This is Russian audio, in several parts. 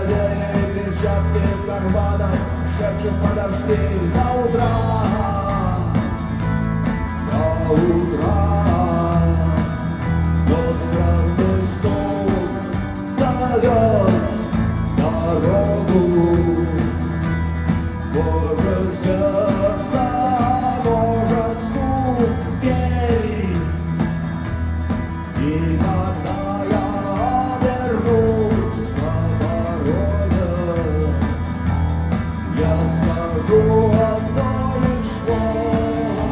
белые перчатки в карманах шепчут подожди до утра, до утра. Но странный стук зовет дорогу. Может сердце, может стук в дверь. И когда я вернусь на дорогу, я скажу одно лишь слово.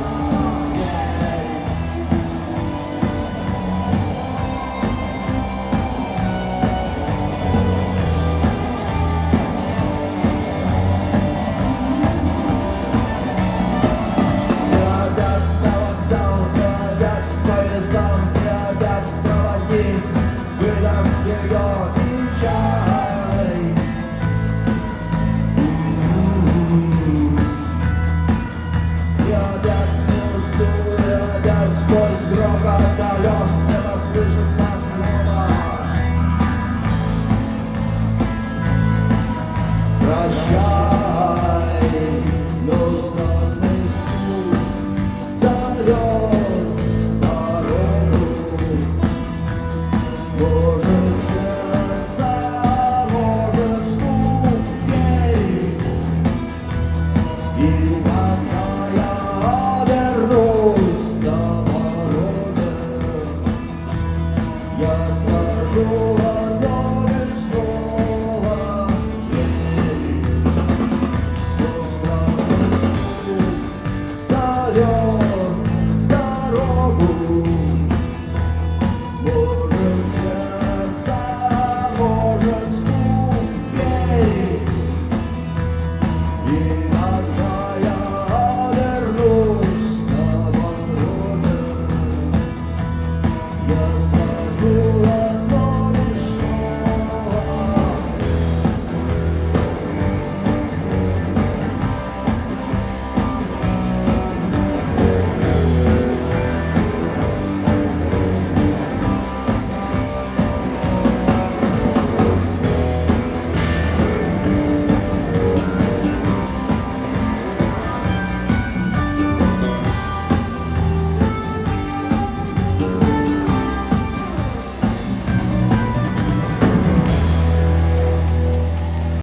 И опять на вокзал, и опять к поездам, и опять проводник выдаст белье и чай. И опять не усну, и опять сквозь грохот колес не послышится слова. Прощай, но